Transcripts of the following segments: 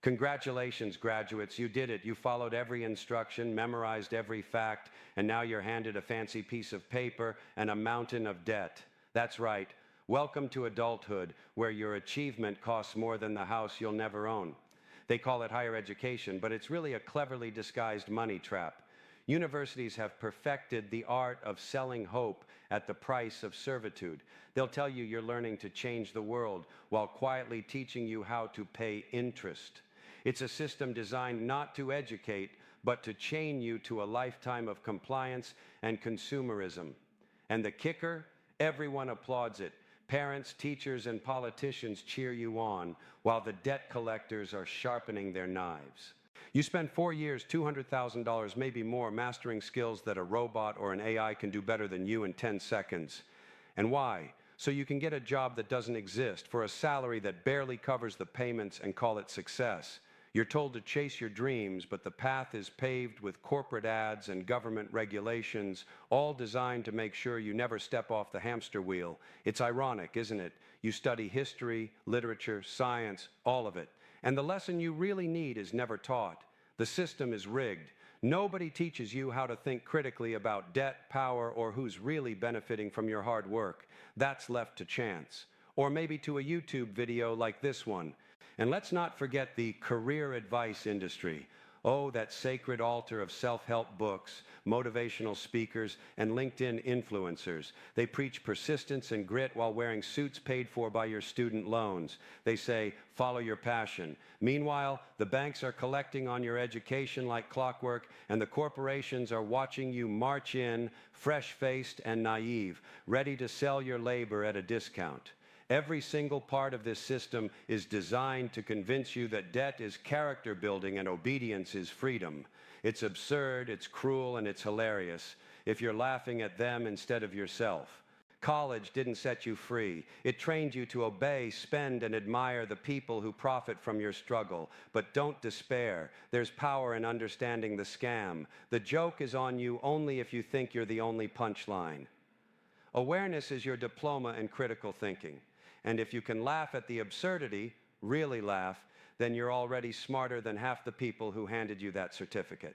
Congratulations, graduates, you did it. You followed every instruction, memorized every fact, and now you're handed a fancy piece of paper and a mountain of debt. That's right. Welcome to adulthood, where your achievement costs more than the house you'll never own. They call it higher education, but it's really a cleverly disguised money trap. Universities have perfected the art of selling hope at the price of servitude. They'll tell you you're learning to change the world while quietly teaching you how to pay interest. It's a system designed not to educate, but to chain you to a lifetime of compliance and consumerism. And the kicker? Everyone applauds it. Parents, teachers, and politicians cheer you on, while the debt collectors are sharpening their knives. You spend 4 years, $200,000, maybe more, mastering skills that a robot or an AI can do better than you in 10 seconds. And why? So you can get a job that doesn't exist for a salary that barely covers the payments and call it success. You're told to chase your dreams, but the path is paved with corporate ads and government regulations, all designed to make sure you never step off the hamster wheel. It's ironic, isn't it? You study history, literature, science, all of it. And the lesson you really need is never taught. The system is rigged. Nobody teaches you how to think critically about debt, power, or who's really benefiting from your hard work. That's left to chance. Or maybe to a YouTube video like this one. And let's not forget the career advice industry. Oh, that sacred altar of self-help books, motivational speakers, and LinkedIn influencers. They preach persistence and grit while wearing suits paid for by your student loans. They say, follow your passion. Meanwhile, the banks are collecting on your education like clockwork, and the corporations are watching you march in, fresh-faced and naive, ready to sell your labor at a discount. Every single part of this system is designed to convince you that debt is character building and obedience is freedom. It's absurd, it's cruel, and it's hilarious if you're laughing at them instead of yourself. College didn't set you free. It trained you to obey, spend, and admire the people who profit from your struggle. But don't despair. There's power in understanding the scam. The joke is on you only if you think you're the only punchline. Awareness is your diploma in critical thinking. And if you can laugh at the absurdity, really laugh, then you're already smarter than half the people who handed you that certificate.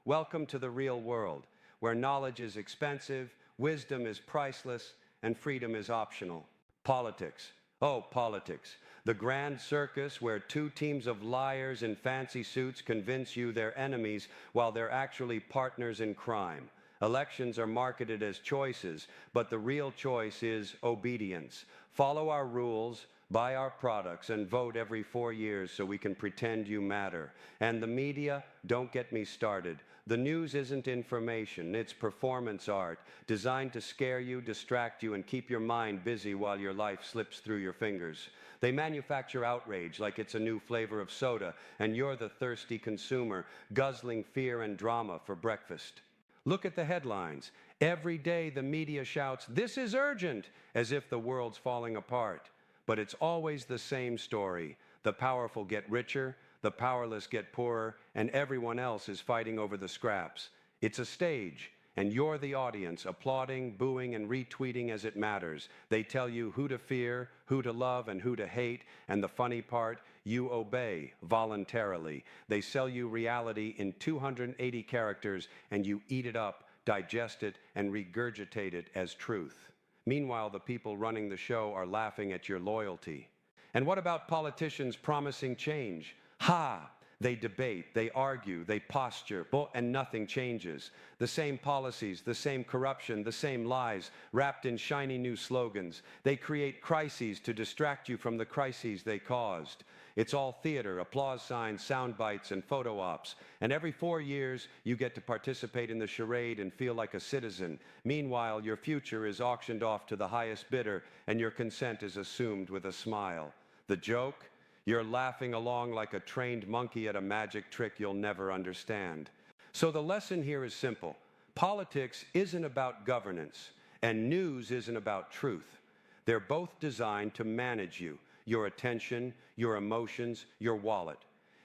Welcome to the real world, where knowledge is expensive, wisdom is priceless, and freedom is optional. Politics. Oh, politics. The grand circus where two teams of liars in fancy suits convince you they're enemies while they're actually partners in crime. Elections are marketed as choices, but the real choice is obedience. Follow our rules, buy our products, and vote every 4 years so we can pretend you matter. And the media, don't get me started. The news isn't information, it's performance art, designed to scare you, distract you, and keep your mind busy while your life slips through your fingers. They manufacture outrage like it's a new flavor of soda, and you're the thirsty consumer, guzzling fear and drama for breakfast. Look at the headlines. Every day the media shouts, "This is urgent," as if the world's falling apart. But it's always the same story. The powerful get richer, the powerless get poorer, and everyone else is fighting over the scraps. It's a stage, and you're the audience, applauding, booing, and retweeting as it matters. They tell you who to fear, who to love, and who to hate, and the funny part, you obey voluntarily. They sell you reality in 280 characters, and you eat it up, digest it, and regurgitate it as truth. Meanwhile, the people running the show are laughing at your loyalty. And what about politicians promising change? Ha! They debate, they argue, they posture, and nothing changes. The same policies, the same corruption, the same lies, wrapped in shiny new slogans. They create crises to distract you from the crises they caused. It's all theater, applause signs, sound bites, and photo ops. And every 4 years, you get to participate in the charade and feel like a citizen. Meanwhile, your future is auctioned off to the highest bidder, and your consent is assumed with a smile. The joke? You're laughing along like a trained monkey at a magic trick you'll never understand. So the lesson here is simple. Politics isn't about governance, and news isn't about truth. They're both designed to manage you, your attention, your emotions, your wallet.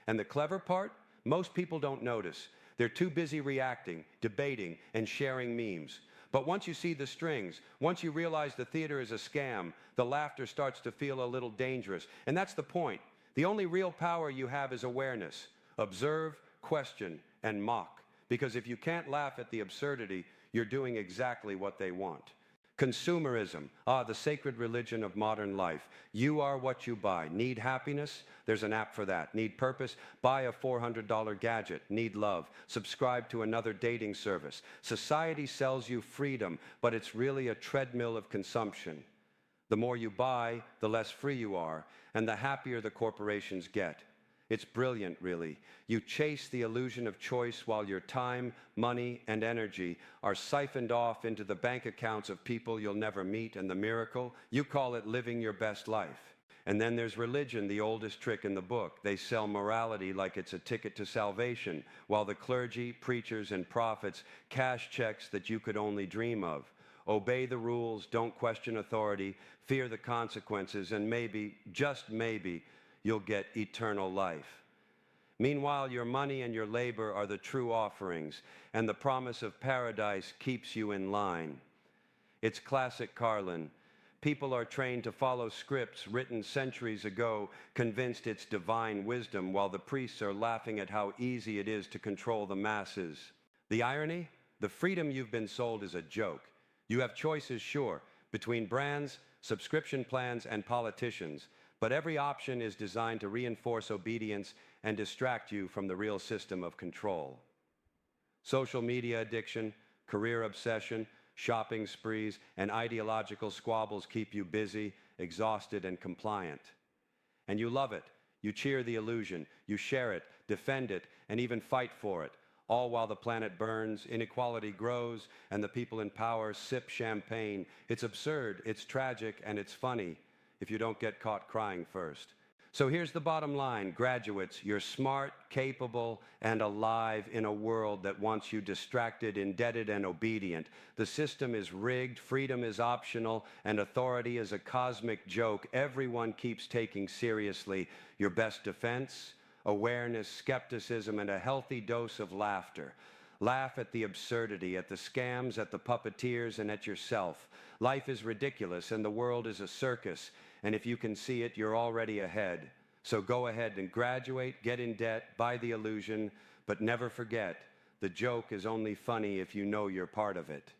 And the clever part? Most people don't notice. They're too busy reacting, debating, and sharing memes. But once you see the strings, once you realize the theater is a scam, the laughter starts to feel a little dangerous. And that's the point. The only real power you have is awareness. Observe, question, and mock. Because if you can't laugh at the absurdity, you're doing exactly what they want. Consumerism, the sacred religion of modern life. You are what you buy. Need happiness? There's an app for that. Need purpose? Buy a $400 gadget. Need love? Subscribe to another dating service. Society sells you freedom, but it's really a treadmill of consumption. The more you buy, the less free you are, and the happier the corporations get. It's brilliant, really. You chase the illusion of choice while your time, money, and energy are siphoned off into the bank accounts of people you'll never meet, and the miracle, you call it living your best life. And then there's religion, the oldest trick in the book. They sell morality like it's a ticket to salvation, while the clergy, preachers, and prophets cash checks that you could only dream of. Obey the rules, don't question authority, fear the consequences, and maybe, just maybe, you'll get eternal life. Meanwhile, your money and your labor are the true offerings, and the promise of paradise keeps you in line. It's classic Carlin. People are trained to follow scripts written centuries ago, convinced it's divine wisdom, while the priests are laughing at how easy it is to control the masses. The irony? The freedom you've been sold is a joke. You have choices, sure, between brands, subscription plans, and politicians, but every option is designed to reinforce obedience and distract you from the real system of control. Social media addiction, career obsession, shopping sprees, and ideological squabbles keep you busy, exhausted, and compliant. And you love it. You cheer the illusion. You share it, defend it, and even fight for it, all while the planet burns, inequality grows, and the people in power sip champagne. It's absurd, it's tragic, and it's funny, if you don't get caught crying first. So here's the bottom line, graduates, you're smart, capable, and alive in a world that wants you distracted, indebted, and obedient. The system is rigged, freedom is optional, and authority is a cosmic joke everyone keeps taking seriously. Your best defense? Awareness, skepticism, and a healthy dose of laughter. Laugh at the absurdity, at the scams, at the puppeteers, and at yourself. Life is ridiculous, and the world is a circus. And if you can see it, you're already ahead. So go ahead and graduate, get in debt, buy the illusion, but never forget, the joke is only funny if you know you're part of it.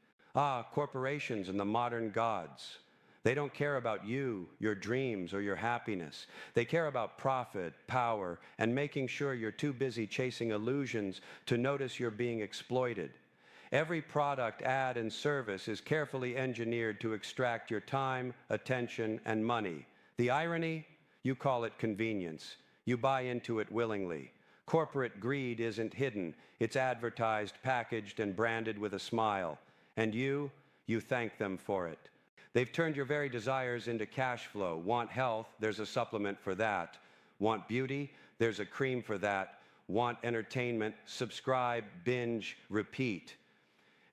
Corporations and the modern gods. They don't care about you, your dreams, or your happiness. They care about profit, power, and making sure you're too busy chasing illusions to notice you're being exploited. Every product, ad, and service is carefully engineered to extract your time, attention, and money. The irony? You call it convenience. You buy into it willingly. Corporate greed isn't hidden. It's advertised, packaged, and branded with a smile. And you thank them for it. They've turned your very desires into cash flow. Want health? There's a supplement for that. Want beauty? There's a cream for that. Want entertainment? Subscribe, binge, repeat.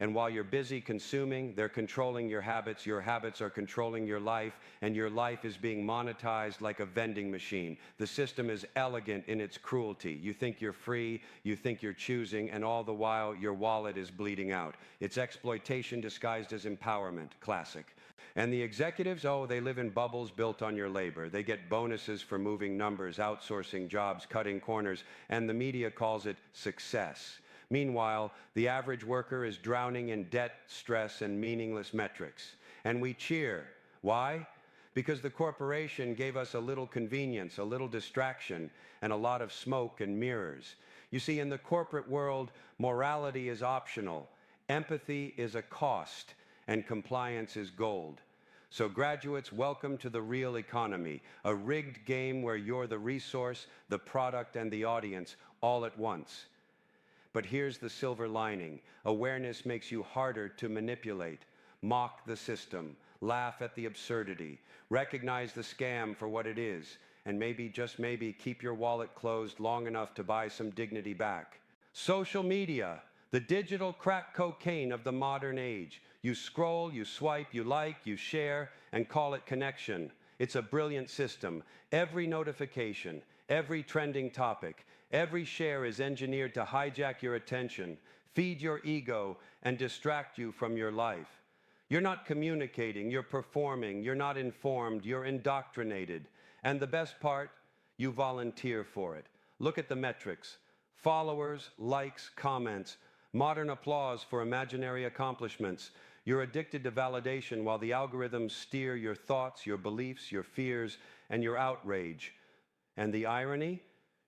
And while you're busy consuming, they're controlling your habits are controlling your life, and your life is being monetized like a vending machine. The system is elegant in its cruelty. You think you're free, you think you're choosing, and all the while your wallet is bleeding out. It's exploitation disguised as empowerment, classic. And the executives, they live in bubbles built on your labor. They get bonuses for moving numbers, outsourcing jobs, cutting corners, and the media calls it success. Meanwhile, the average worker is drowning in debt, stress, and meaningless metrics. And we cheer. Why? Because the corporation gave us a little convenience, a little distraction, and a lot of smoke and mirrors. You see, in the corporate world, morality is optional, empathy is a cost, and compliance is gold. So graduates, welcome to the real economy, a rigged game where you're the resource, the product, and the audience all at once. But here's the silver lining. Awareness makes you harder to manipulate. Mock the system. Laugh at the absurdity. Recognize the scam for what it is. And maybe, just maybe, keep your wallet closed long enough to buy some dignity back. Social media, the digital crack cocaine of the modern age. You scroll, you swipe, you like, you share, and call it connection. It's a brilliant system. Every notification, every trending topic, every share is engineered to hijack your attention, feed your ego, and distract you from your life. You're not communicating, you're performing, you're not informed, you're indoctrinated. And the best part, You volunteer for it. Look at the metrics. Followers, likes, comments, modern applause for imaginary accomplishments. You're addicted to validation while the algorithms steer your thoughts, your beliefs, your fears, and your outrage. And the irony?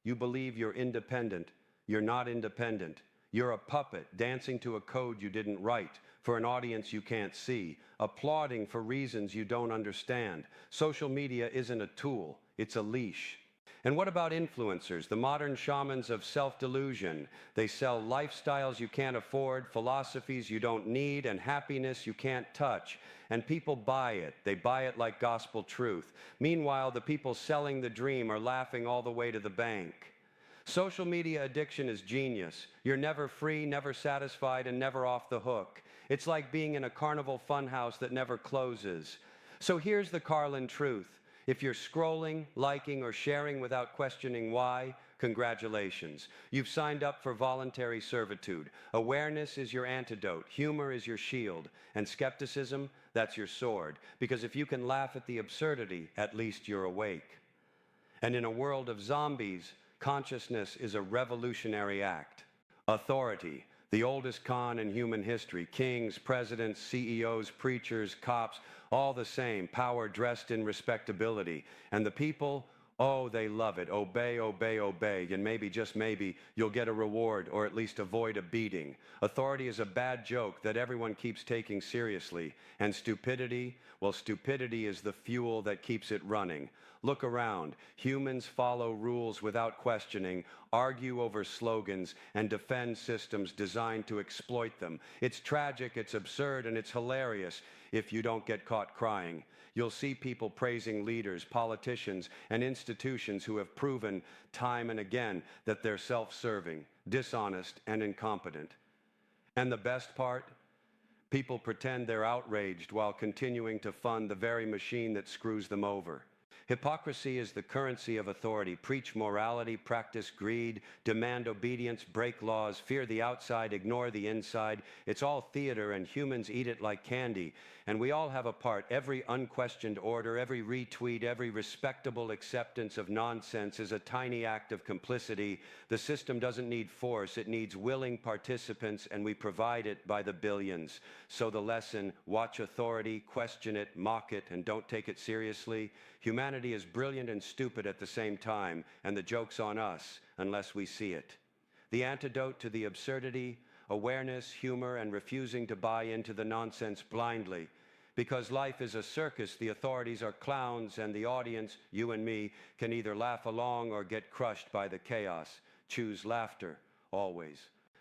You believe you're independent. You're not independent. You're a puppet dancing to a code you didn't write for an audience you can't see, applauding for reasons you don't understand. Social media isn't a tool, it's a leash. And what about influencers, the modern shamans of self-delusion? They sell lifestyles you can't afford, philosophies you don't need, and happiness you can't touch. And people buy it. They buy it like gospel truth. Meanwhile, the people selling the dream are laughing all the way to the bank. Social media addiction is genius. You're never free, never satisfied, and never off the hook. It's like being in a carnival funhouse that never closes. So here's the Carlin truth. If you're scrolling, liking, or sharing without questioning why, congratulations. You've signed up for voluntary servitude. Awareness is your antidote. Humor is your shield. And skepticism, that's your sword. Because if you can laugh at the absurdity, at least you're awake. And in a world of zombies, consciousness is a revolutionary act. Authority, the oldest con in human history. Kings, presidents, CEOs, preachers, cops, all the same, power dressed in respectability. And the people, oh, they love it. Obey, obey, obey. And maybe, just maybe, you'll get a reward or at least avoid a beating. Authority is a bad joke that everyone keeps taking seriously. And stupidity, well, stupidity is the fuel that keeps it running. Look around. Humans follow rules without questioning, argue over slogans, and defend systems designed to exploit them. It's tragic, it's absurd, and it's hilarious if you don't get caught crying. You'll see people praising leaders, politicians, and institutions who have proven time and again that they're self-serving, dishonest, and incompetent. And the best part? People pretend they're outraged while continuing to fund the very machine that screws them over. Hypocrisy is the currency of authority. Preach morality, practice greed, demand obedience, break laws, fear the outside, ignore the inside. It's all theater, and humans eat it like candy. And we all have a part. Every unquestioned order, every retweet, every respectable acceptance of nonsense is a tiny act of complicity. The system doesn't need force. It needs willing participants, and we provide it by the billions. So the lesson, watch authority, question it, mock it, and don't take it seriously. Humanity is brilliant and stupid at the same time, and the joke's on us unless we see it. The antidote to the absurdity, awareness, humor, and refusing to buy into the nonsense blindly. Because life is a circus, the authorities are clowns, and the audience, you and me, can either laugh along or get crushed by the chaos. Choose laughter, always.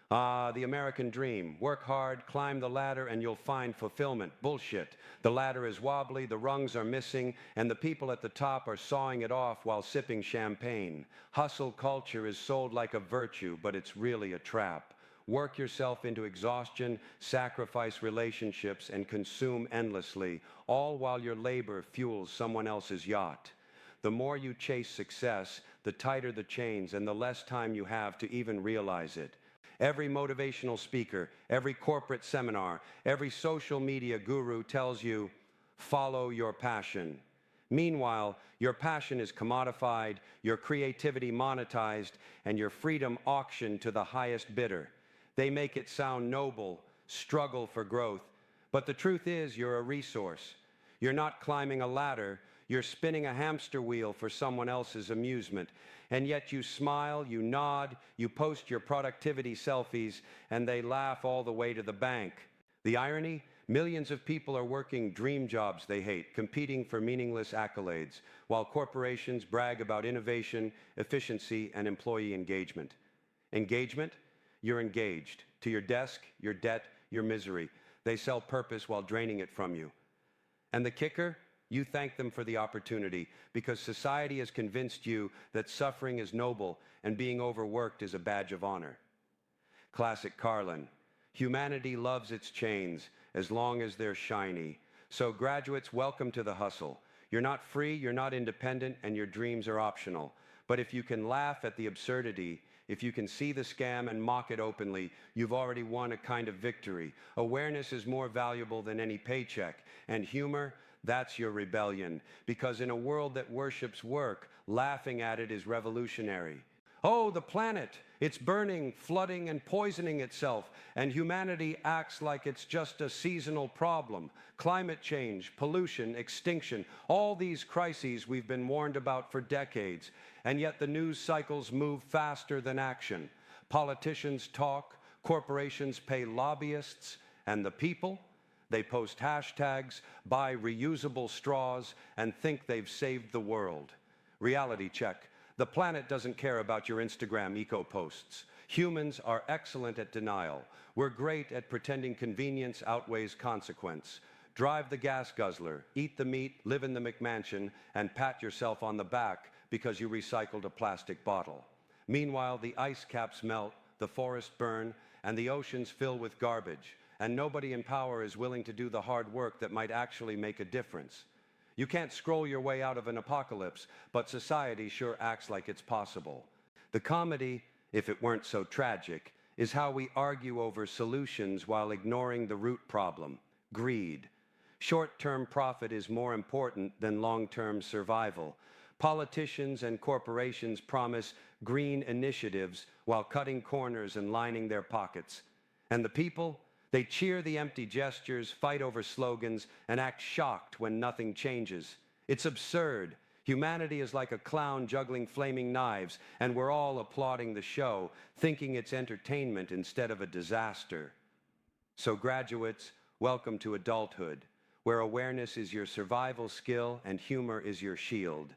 The American dream. Work hard, climb the ladder, and you'll find fulfillment. Bullshit. The ladder is wobbly, the rungs are missing, and the people at the top are sawing it off while sipping champagne. Hustle culture is sold like a virtue, but it's really a trap. Work yourself into exhaustion, sacrifice relationships, and consume endlessly, all while your labor fuels someone else's yacht. The more you chase success, the tighter the chains and the less time you have to even realize it. Every motivational speaker, every corporate seminar, every social media guru tells you, follow your passion. Meanwhile, your passion is commodified, your creativity monetized, and your freedom auctioned to the highest bidder. They make it sound noble, struggle for growth, but the truth is you're a resource. You're not climbing a ladder, you're spinning a hamster wheel for someone else's amusement. And yet you smile, you nod, you post your productivity selfies, and they laugh all the way to the bank. The irony? Millions of people are working dream jobs they hate, competing for meaningless accolades, while corporations brag about innovation, efficiency, and employee engagement. Engagement? You're engaged. To your desk, your debt, your misery. They sell purpose while draining it from you. And the kicker? You thank them for the opportunity because society has convinced you that suffering is noble and being overworked is a badge of honor. Classic Carlin. Humanity loves its chains as long as they're shiny. So graduates, welcome to the hustle. You're not free, you're not independent, and your dreams are optional. But if you can laugh at the absurdity, if you can see the scam and mock it openly, you've already won a kind of victory. Awareness is more valuable than any paycheck, and humor, That's your rebellion, because in a world that worships work, laughing at it is revolutionary. Oh, the planet! It's burning, flooding, and poisoning itself, and humanity acts like it's just a seasonal problem. Climate change, pollution, extinction, all these crises we've been warned about for decades, and yet the news cycles move faster than action. Politicians talk, corporations pay lobbyists, and the people? They post hashtags, buy reusable straws, and think they've saved the world. Reality check. The planet doesn't care about your Instagram eco-posts. Humans are excellent at denial. We're great at pretending convenience outweighs consequence. Drive the gas guzzler, eat the meat, live in the McMansion, and pat yourself on the back because you recycled a plastic bottle. Meanwhile, the ice caps melt, the forests burn, and the oceans fill with garbage. And nobody in power is willing to do the hard work that might actually make a difference. You can't scroll your way out of an apocalypse, but society sure acts like it's possible. The comedy, if it weren't so tragic, is how we argue over solutions while ignoring the root problem: greed. Short-term profit is more important than long-term survival. Politicians and corporations promise green initiatives while cutting corners and lining their pockets. And the people? They cheer the empty gestures, fight over slogans, and act shocked when nothing changes. It's absurd. Humanity is like a clown juggling flaming knives, and we're all applauding the show, thinking it's entertainment instead of a disaster. So graduates, welcome to adulthood, where awareness is your survival skill and humor is your shield.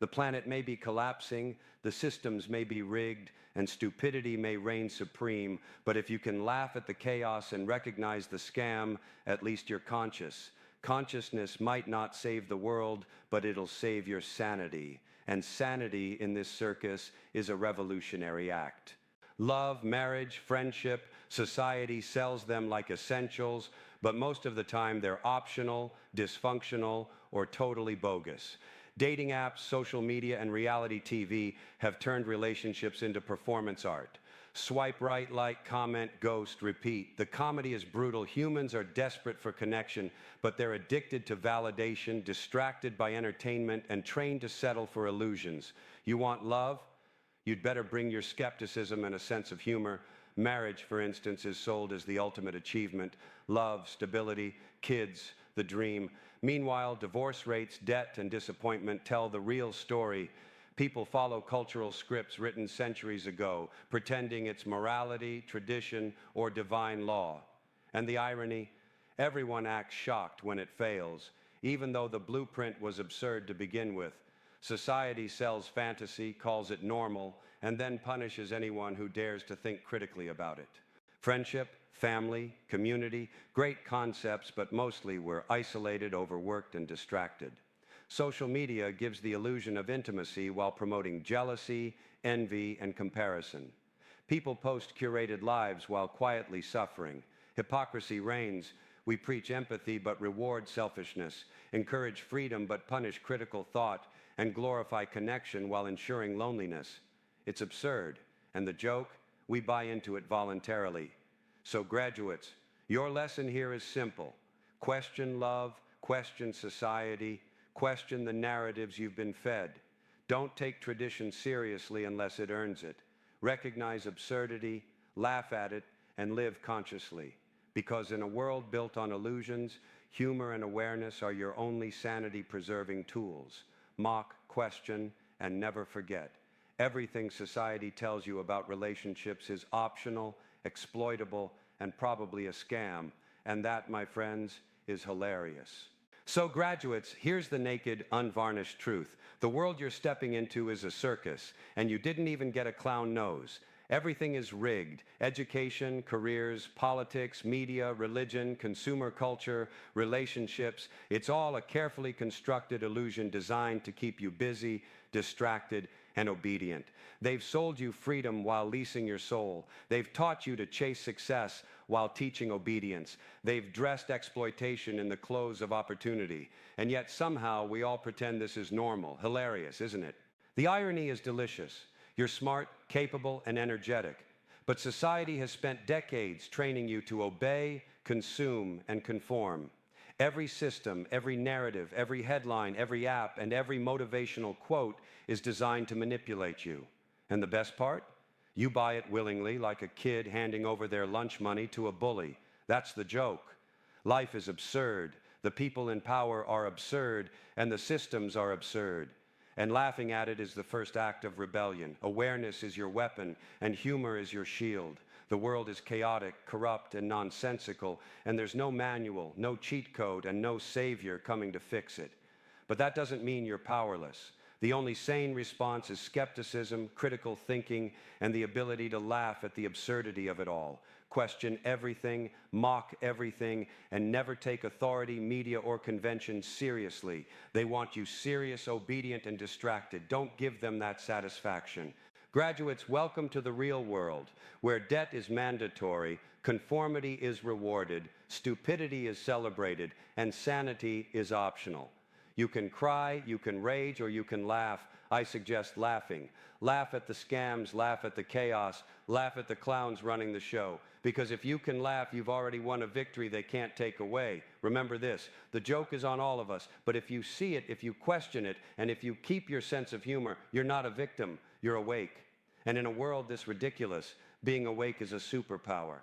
The planet may be collapsing, the systems may be rigged, and stupidity may reign supreme, but if you can laugh at the chaos and recognize the scam, at least you're conscious. Consciousness might not save the world, but it'll save your sanity. And sanity in this circus is a revolutionary act. Love, marriage, friendship, society sells them like essentials, but most of the time they're optional, dysfunctional, or totally bogus. Dating apps, social media, and reality TV have turned relationships into performance art. Swipe right, like, comment, ghost, repeat. The comedy is brutal. Humans are desperate for connection, but they're addicted to validation, distracted by entertainment, and trained to settle for illusions. You want love? You'd better bring your skepticism and a sense of humor. Marriage, for instance, is sold as the ultimate achievement. Love, stability, kids, the dream. Meanwhile, divorce rates, debt, and disappointment tell the real story. People follow cultural scripts written centuries ago, pretending it's morality, tradition, or divine law. And the irony? Everyone acts shocked when it fails, even though the blueprint was absurd to begin with. Society sells fantasy, calls it normal, and then punishes anyone who dares to think critically about it. Friendship, family, community, great concepts, but mostly we're isolated, overworked, and distracted. Social media gives the illusion of intimacy while promoting jealousy, envy, and comparison. People post curated lives while quietly suffering. Hypocrisy reigns. We preach empathy but reward selfishness, encourage freedom but punish critical thought, and glorify connection while ensuring loneliness. It's absurd, and the joke? We buy into it voluntarily. So graduates, your lesson here is simple. Question love, question society, question the narratives you've been fed. Don't take tradition seriously unless it earns it. Recognize absurdity, laugh at it, and live consciously. Because in a world built on illusions, humor and awareness are your only sanity-preserving tools. Mock, question, and never forget. Everything society tells you about relationships is optional, exploitable, and probably a scam. And that, my friends, is hilarious. So graduates, here's the naked, unvarnished truth. The world you're stepping into is a circus, and you didn't even get a clown nose. Everything is rigged. Education, careers, politics, media, religion, consumer culture, relationships. It's all a carefully constructed illusion designed to keep you busy, distracted, and obedient. They've sold you freedom while leasing your soul. They've taught you to chase success while teaching obedience. They've dressed exploitation in the clothes of opportunity. And yet somehow we all pretend this is normal. Hilarious, isn't it? The irony is delicious. You're smart, capable, and energetic. But society has spent decades training you to obey, consume, and conform. Every system, every narrative, every headline, every app, and every motivational quote is designed to manipulate you. And the best part? You buy it willingly, like a kid handing over their lunch money to a bully. That's the joke. Life is absurd. The people in power are absurd, and the systems are absurd. And laughing at it is the first act of rebellion. Awareness is your weapon, and humor is your shield. The world is chaotic, corrupt, and nonsensical, and there's no manual, no cheat code, and no savior coming to fix it. But that doesn't mean you're powerless. The only sane response is skepticism, critical thinking, and the ability to laugh at the absurdity of it all. Question everything, mock everything, and never take authority, media, or convention seriously. They want you serious, obedient, and distracted. Don't give them that satisfaction. Graduates, welcome to the real world, where debt is mandatory, conformity is rewarded, stupidity is celebrated, and sanity is optional. You can cry, you can rage, or you can laugh. I suggest laughing. Laugh at the scams, laugh at the chaos, laugh at the clowns running the show. Because if you can laugh, you've already won a victory they can't take away. Remember this, the joke is on all of us, but if you see it, if you question it, and if you keep your sense of humor, you're not a victim, you're awake. And in a world this ridiculous, being awake is a superpower.